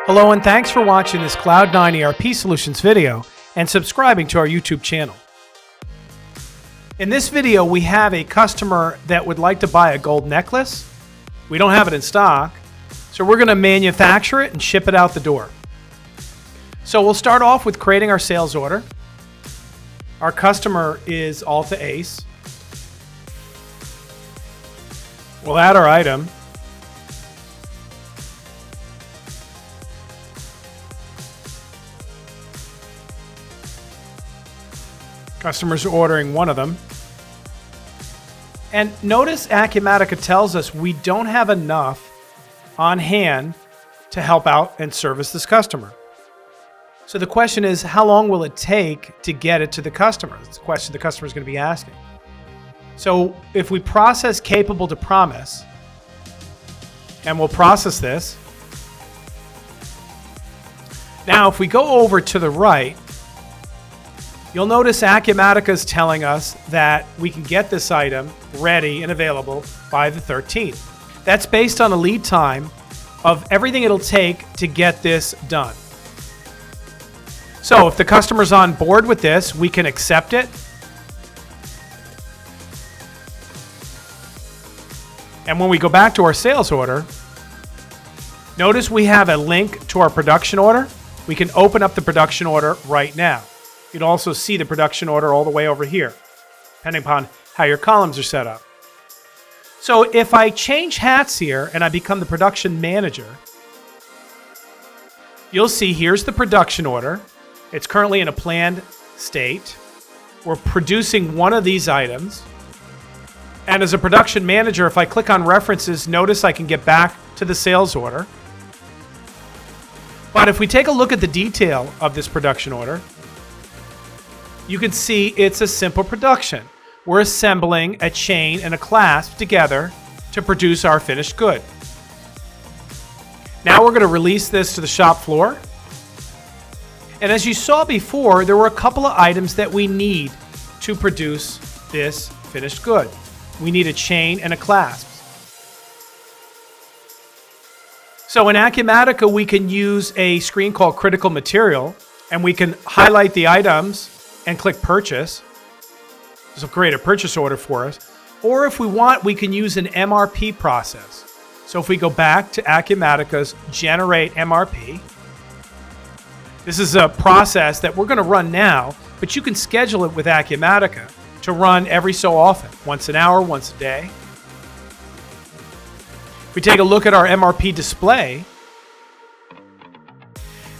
Hello and thanks for watching this Cloud9 ERP Solutions video and subscribing to our YouTube channel. In this video, we have a customer that would like to buy a gold necklace. We don't have it in stock, so we're going to manufacture it and ship it out the door. So we'll start off with creating our sales order. Our customer is Alta Ace. We'll add our item. Customers are ordering one of them. And notice Acumatica tells us we don't have enough on hand to help out and service this customer. So the question is, how long will it take to get it to the customer? It's a question the customer is going to be asking. So if we process capable to promise, and we'll process this. Now, if we go over to the right, you'll notice Acumatica is telling us that we can get this item ready and available by the 13th. That's based on a lead time of everything it'll take to get this done. So if the customer's on board with this, we can accept it. And when we go back to our sales order, notice we have a link to our production order. We can open up the production order right now. You'd also see the production order all the way over here, depending upon how your columns are set up. So if I change hats here and I become the production manager, you'll see here's the production order. It's currently in a planned state. We're producing one of these items. And as a production manager, if I click on references, notice I can get back to the sales order. But if we take a look at the detail of this production order, you can see it's a simple production. We're assembling a chain and a clasp together to produce our finished good. Now we're going to release this to the shop floor. And as you saw before, there were a couple of items that we need to produce this finished good. We need a chain and a clasp. So in Acumatica, we can use a screen called Critical Material, and we can highlight the items and click Purchase. This will create a purchase order for us. Or if we want, we can use an MRP process. So if we go back to Acumatica's Generate MRP, this is a process that we're going to run now, but you can schedule it with Acumatica to run every so often, once an hour, once a day. If we take a look at our MRP display,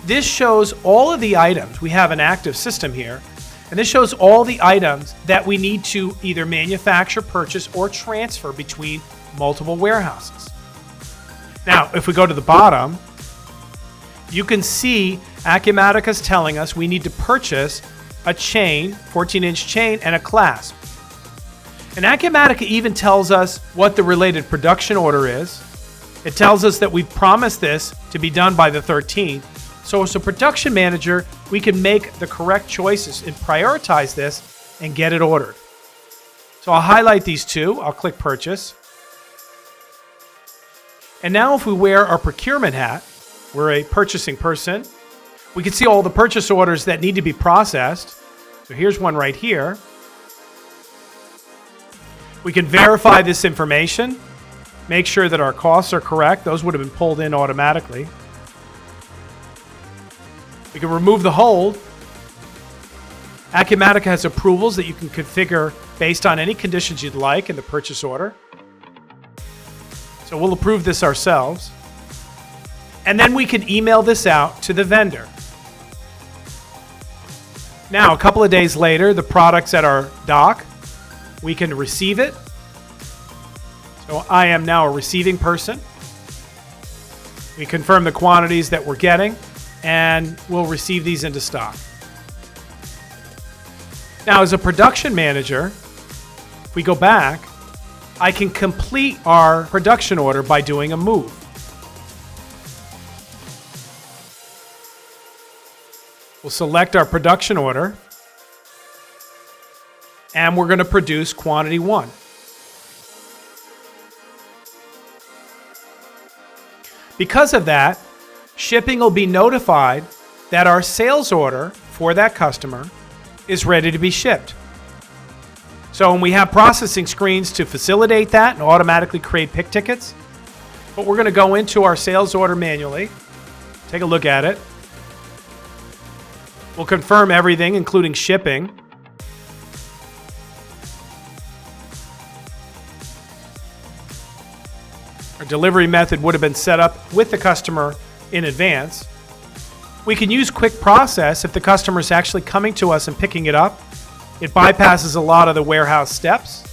this shows all of the items. We have an active system here, and this shows all the items that we need to either manufacture, purchase, or transfer between multiple warehouses. Now, if we go to the bottom, you can see Acumatica is telling us we need to purchase a chain, 14-inch chain, and a clasp. And Acumatica even tells us what the related production order is. It tells us that we've promised this to be done by the 13th. So as a production manager, we can make the correct choices and prioritize this and get it ordered. So I'll highlight these two. I'll click Purchase. And now if we wear our procurement hat, we're a purchasing person, we can see all the purchase orders that need to be processed. So here's one right here. We can verify this information, make sure that our costs are correct. Those would have been pulled in automatically. We can remove the hold. Acumatica has approvals that you can configure based on any conditions you'd like in the purchase order. So we'll approve this ourselves. And then we can email this out to the vendor. Now, a couple of days later, the product's at our dock. We can receive it. So I am now a receiving person. We confirm the quantities that we're getting, and we'll receive these into stock. Now, as a production manager, if we go back, I can complete our production order by doing a move. We'll select our production order, and we're going to produce quantity 1. Because of that, shipping will be notified that our sales order for that customer is ready to be shipped. So when we have processing screens to facilitate that and automatically create pick tickets, but we're going to go into our sales order manually, take a look at it. We'll confirm everything, including shipping. Our delivery method would have been set up with the customer in advance. We can use quick process if the customer is actually coming to us and picking it up. It bypasses a lot of the warehouse steps.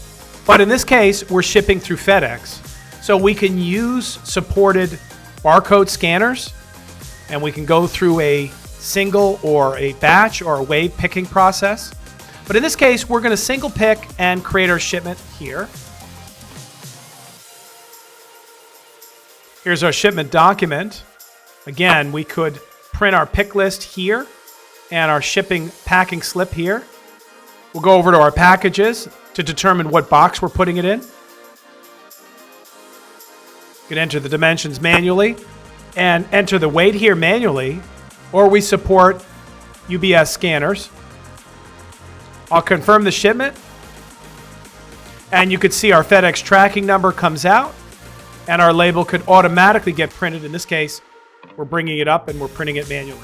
But in this case, we're shipping through FedEx. So we can use supported barcode scanners, and we can go through a single or a batch or a wave picking process. But in this case, we're going to single pick and create our shipment here. Here's our shipment document. Again, we could print our pick list here and our shipping packing slip here. We'll go over to our packages to determine what box we're putting it in. You can enter the dimensions manually and enter the weight here manually, or we support UBS scanners. I'll confirm the shipment, and you could see our FedEx tracking number comes out, and our label could automatically get printed. In this case, we're bringing it up and we're printing it manually.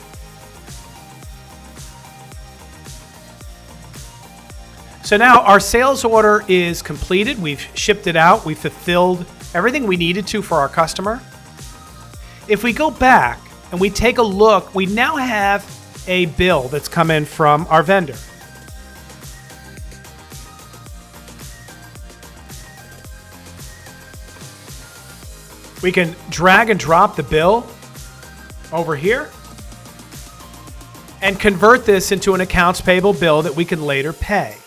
So now our sales order is completed. We've shipped it out. We've fulfilled everything we needed to for our customer. If we go back and we take a look, we now have a bill that's come in from our vendor. We can drag and drop the bill over here and convert this into an accounts payable bill that we can later pay.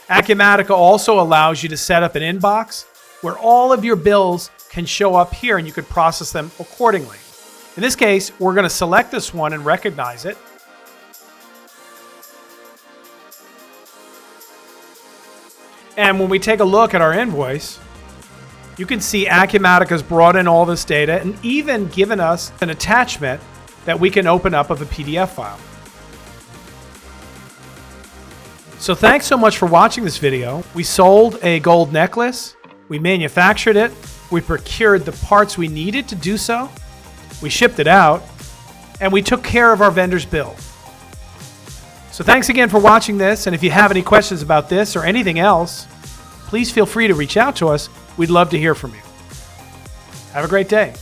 Acumatica also allows you to set up an inbox where all of your bills can show up here and you could process them accordingly. In this case, we're going to select this one and recognize it. And when we take a look at our invoice, you can see Acumatica's brought in all this data and even given us an attachment that we can open up of a PDF file. So thanks so much for watching this video. We sold a gold necklace, we manufactured it, we procured the parts we needed to do so, we shipped it out, and we took care of our vendor's bill. So thanks again for watching this, and if you have any questions about this or anything else, please feel free to reach out to us. We'd love to hear from you. Have a great day.